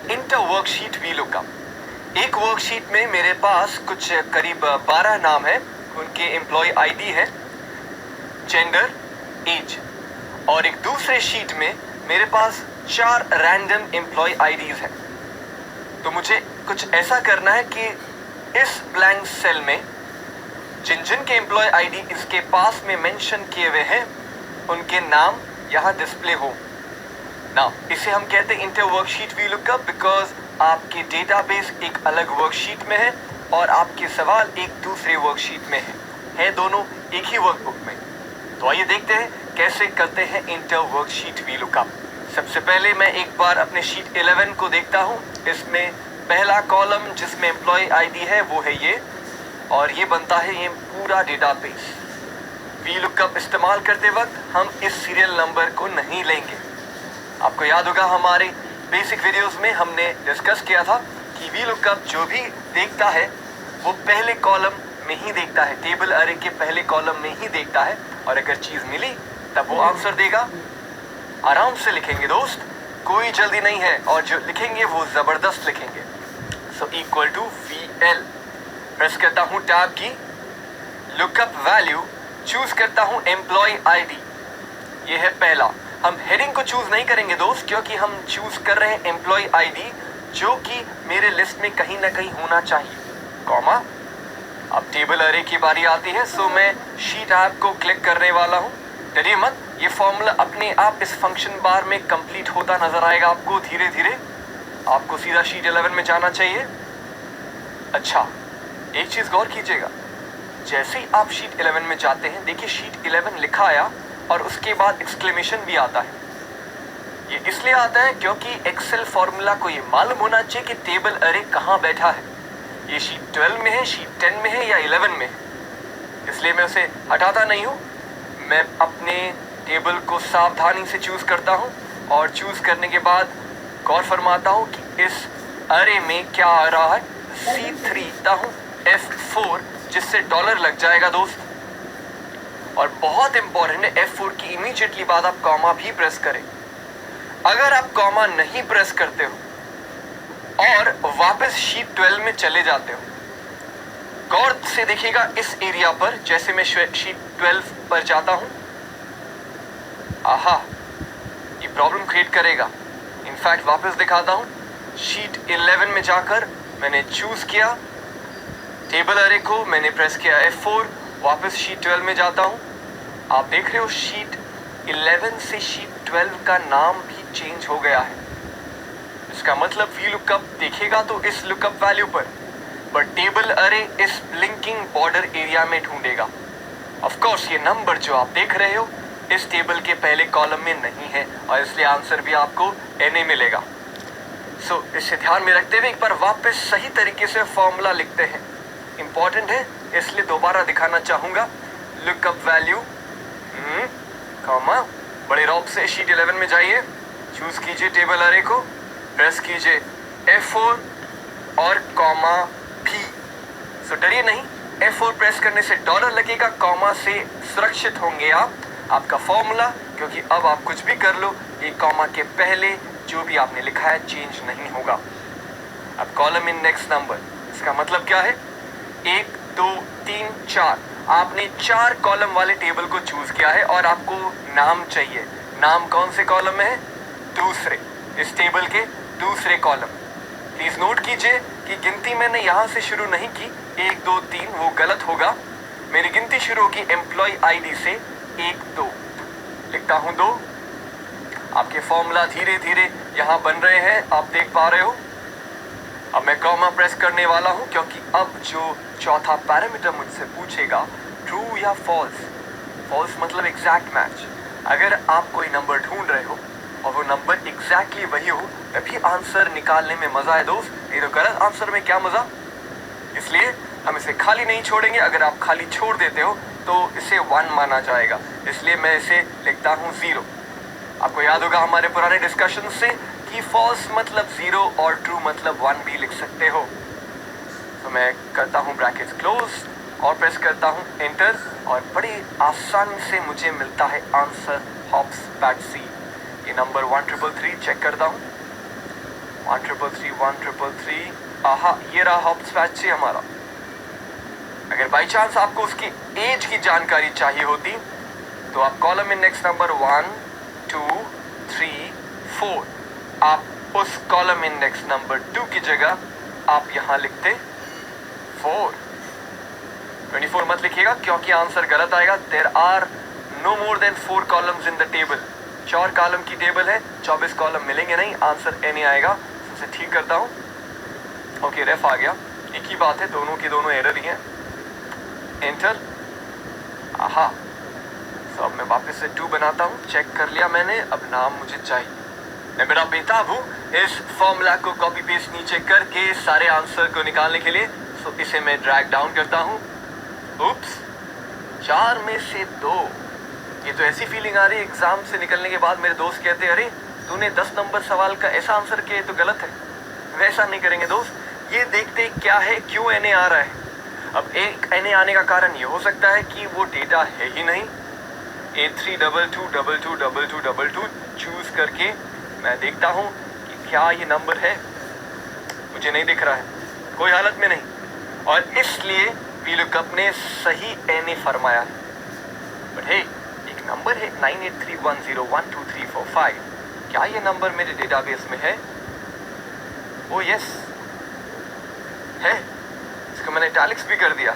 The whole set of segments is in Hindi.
Inter worksheet VLOOKUP. एक वर्कशीट में मेरे पास कुछ करीब 12 नाम है, उनके एम्प्लॉय आईडी है, जेंडर, एज। और एक दूसरे शीट में मेरे पास 4 रैंडम एम्प्लॉय आईडीज है। तो मुझे कुछ ऐसा करना है कि इस ब्लैंक सेल में जिन जिन के एम्प्लॉय आईडी इसके पास में मेंशन किए हुए हैं उनके नाम यहाँ डिस्प्ले हो ना। इसे हम कहते हैं इंटर वर्कशीट वीलुकअप, बिकॉज आपके डेटाबेस एक अलग वर्कशीट में है और आपके सवाल एक दूसरे वर्कशीट में है दोनों एक ही वर्कबुक में। तो आइए देखते हैं कैसे करते हैं इंटर वर्कशीट वीलुकअप। सबसे पहले मैं एक बार अपने शीट 11 को देखता हूँ। इसमें पहला कॉलम जिसमें एम्प्लॉय आईडी है वो है ये, और ये बनता है ये पूरा डेटाबेस। वीलुकअप इस्तेमाल करते वक्त हम इस सीरियल नंबर को नहीं लेंगे। आपको याद होगा हमारे बेसिक वीडियोस में हमने डिस्कस किया था कि वीलुकअप जो भी देखता है वो पहले कॉलम में ही देखता है, टेबल अरे के पहले कॉलम में ही देखता है, और अगर चीज मिली तब वो आंसर देगा। आराम से लिखेंगे दोस्त, कोई जल्दी नहीं है, और जो लिखेंगे वो जबरदस्त लिखेंगे। So equal to VL, press करता हूँ टैब की, लुकअप वैल्यू, चूज करता हूँ एम्प्लॉय आईडी, ये है पहला। हम हेडिंग को चूज नहीं करेंगे दोस्त, क्योंकि हम चूज कर रहे हैं एम्प्लॉय आईडी जो कि मेरे लिस्ट में कहीं ना कहीं होना चाहिए, कॉमा। अब टेबल अरे की बारी आती है, सो मैं शीट ऐप को क्लिक करने वाला हूँ। डरिए मत, ये फॉर्मूला अपने आप इस फंक्शन बार में कंप्लीट होता नजर आएगा आपको धीरे धीरे। आपको सीधा शीट 11 में जाना चाहिए। अच्छा, एक चीज गौर कीजिएगा, जैसे ही आप शीट 11 में जाते हैं, देखिए शीट 11 लिखा आया और उसके बाद एक्सक्लेमेशन भी आता है। ये इसलिए आता है क्योंकि एक्सेल फॉर्मूला को ये मालूम होना चाहिए कि टेबल अरे कहाँ बैठा है, ये शीट 12 में है, शीट 10 में है या 11 में है। इसलिए मैं उसे हटाता नहीं हूँ, मैं अपने टेबल को सावधानी से चूज करता हूँ और चूज करने के बाद गौर फरमाता हूँ कि इस अरे में क्या आ रहा है। C3 हूँ F4, जिससे डॉलर लग जाएगा दोस्त। और बहुत इंपॉर्टेंट है, F4 की इमीडिएटली बाद आप कॉमा भी प्रेस करें। अगर आप कॉमा नहीं प्रेस करते हो और वापस शीट 12 में चले जाते हो, गौर से देखिएगा इस एरिया पर, जैसे मैं शीट 12 पर जाता हूं, आहा, ये प्रॉब्लम क्रिएट करेगा। इनफैक्ट वापस दिखाता हूं, शीट 11 में जाकर मैंने चूज किया टेबल अरे को, मैंने प्रेस किया F4, वापस शीट 12 में जाता हूं। आप देख रहे हो शीट 11 से शीट 12 का नाम भी चेंज हो गया है। इसका मतलब वीलुकअप देखेगा तो इस लुकअप वैल्यू पर टेबल अरे इस ब्लिंकिंग बॉर्डर एरिया में ढूंढेगा। ऑफ कोर्स ये नंबर जो आप देख रहे हो इस टेबल के पहले कॉलम में नहीं है, और इसलिए आंसर भी आपको NA मिलेगा। सो इसे ध्यान में रखते हुए एक बार वापस सही तरीके से फॉर्मूला लिखते हैं। इंपॉर्टेंट है इसलिए दोबारा दिखाना चाहूंगा। लुकअप वैल्यू, कॉमा, बड़े रॉब से शीट 11 में जाइए, चूज कीजिए टेबल अरे को, प्रेस कीजिए F4 और कॉमा भी। सो डरिए नहीं, F4 प्रेस करने से डॉलर लगेगा, कॉमा से सुरक्षित होंगे आपका फॉर्मूला, क्योंकि अब आप कुछ भी कर लो ये कॉमा के पहले जो भी आपने लिखा है चेंज नहीं होगा। अब कॉलम इन नेक्स्ट नंबर, इसका मतलब क्या है, 1 2 3 4, आपने 4 कॉलम वाले टेबल को चूज किया है और आपको नाम चाहिए। नाम कौन से कॉलम में है, दूसरे, इस टेबल के दूसरे कॉलम। प्लीज नोट कीजिए कि गिनती मैंने यहां से शुरू नहीं की, 1 2 3, वो गलत होगा। मेरी गिनती शुरू होगी एम्प्लॉय आईडी से, 1 2, लिखता हूं 2। आपके फॉर्मूला धीरे धीरे यहां बन रहे हैं, आप देख पा रहे हो। अब मैं कॉमा प्रेस करने वाला हूं, क्योंकि अब जो चौथा पैरामीटर मुझसे पूछेगा ट्रू या फॉल्स। फॉल्स मतलब एग्जैक्ट मैच। अगर आप कोई नंबर ढूंढ रहे हो और वो नंबर एग्जैक्टली वही हो, तभी आंसर निकालने में मजा है दोस्त, नहीं तो गलत आंसर में क्या मजा। इसलिए हम इसे खाली नहीं छोड़ेंगे। अगर आप खाली छोड़ देते हो तो इसे 1 माना जाएगा, इसलिए मैं इसे लिखता हूँ 0। आपको याद होगा हमारे पुराने डिस्कशन से कि फॉल्स मतलब 0 और ट्रू मतलब 1 भी लिख सकते हो। तो मैं करता हूँ ब्रैकेट्स क्लोज और प्रेस करता हूँ एंटर, और बड़ी आसानी से मुझे मिलता है आंसर हॉप्स पैट सी। ये नंबर 1333 चेक करता हूँ, 1333 आहा, ये रहा हॉप्स पैच हमारा। अगर बाई चांस आपको उसकी एज की जानकारी चाहिए होती तो आप कॉलम इंडेक्स नंबर 1, 2, 3, 4, आप उस कॉलम इंडेक्स नंबर 2 की जगह आप यहां लिखते 4। 24 मत लिखिएगा क्योंकि आंसर गलत आएगा। There are no more than 4 columns in the table. 4 column की टेबल है, 24 कॉलम मिलेंगे नहीं, आंसर ए नहीं आएगा। इसे ठीक करता हूं। ओके, रेफ आ गया। एक ही बात है, दोनों की दोनों एरर ही है। एंटर। आहा, तो अब मैं वापस से 2 बनाता हूँ। चेक कर लिया मैंने, अब नाम मुझे चाहिए। मैं बड़ा बेताब हूँ इस फॉर्मूला को कॉपी पेस्ट नीचे करके सारे आंसर को निकालने के लिए। सो इसे मैं ड्रैग डाउन करता हूँ। उप्स, 4 में से 2। ये तो ऐसी फीलिंग आ रही है एग्जाम से निकलने के बाद मेरे दोस्त कहते, अरे तूने 10 नंबर सवाल का ऐसा आंसर किया तो गलत है। वैसा नहीं करेंगे दोस्त, ये देखते क्या है, क्यों एन आ रहा है। अब एक एन आने का कारण ये हो सकता है कि वो डेटा है ही नहीं। 83222222 चूज करके मैं देखता हूँ कि क्या ये नंबर है, मुझे नहीं दिख रहा है, कोई हालत में नहीं। और इसलिए VLOOKUP ने सही एन फरमाया है। बट हे, एक नंबर है 9831012345। क्या ये नंबर मेरे डेटाबेस में है? ओ यस है, इसको मैंने इटैलिक्स भी कर दिया।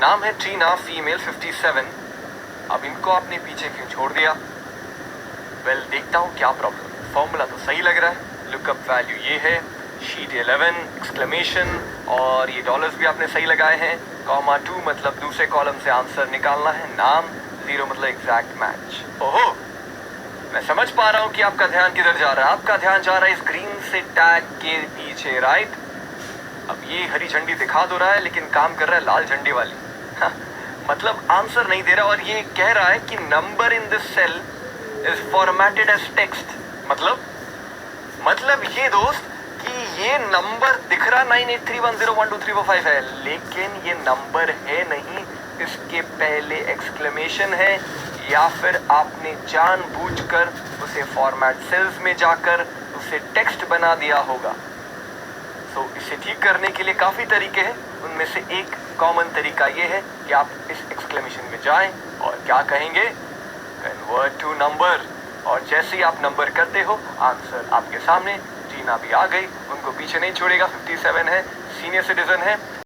नाम है टीना, फीमेल, 57। अब इनको आपने पीछे क्यों छोड़ दिया? वेल, देखता हूँ क्या प्रॉब्लम। फॉर्मूला तो सही लग रहा है, लुकअप वैल्यू ये है, शीट 11 एक्सक्लेमेशन, और ये डॉलर्स भी आपने सही लगाए हैं। कॉमा 2 मतलब दूसरे कॉलम से आंसर निकालना है, नाम 0 मतलब एग्जैक्ट मैच। ओहो, मैं समझ पा रहा हूँ कि आपका ध्यान किधर जा रहा है। आपका ध्यान जा रहा है इस ग्रीन से टैग के पीछे, राइट। अब ये हरी झंडी दिखा तो रहा है लेकिन काम कर रहा है लाल झंडी वाली। मतलब आंसर नहीं दे रहा, और ये कह रहा है कि number in this cell is formatted as text. मतलब ये दोस्त कि ये नंबर दिख रहा 9831012345 है, लेकिन ये नंबर है नहीं, इसके पहले एक्सक्लेमेशन है, या फिर आपने जानबूझकर उसे फॉर्मेट सेल्स में जाकर उसे टेक्स्ट बना दिया होगा। तो इसे ठीक करने के लिए काफ़ी तरीके हैं, उनमें से एक कॉमन तरीका ये है कि आप इस एक्सक्लेमेशन में जाएं और क्या कहेंगे, कन्वर्ट टू नंबर। और जैसे ही आप नंबर करते हो, आंसर आपके सामने। टीना भी आ गई, उनको पीछे नहीं छोड़ेगा, 57 है, सीनियर सिटीजन है।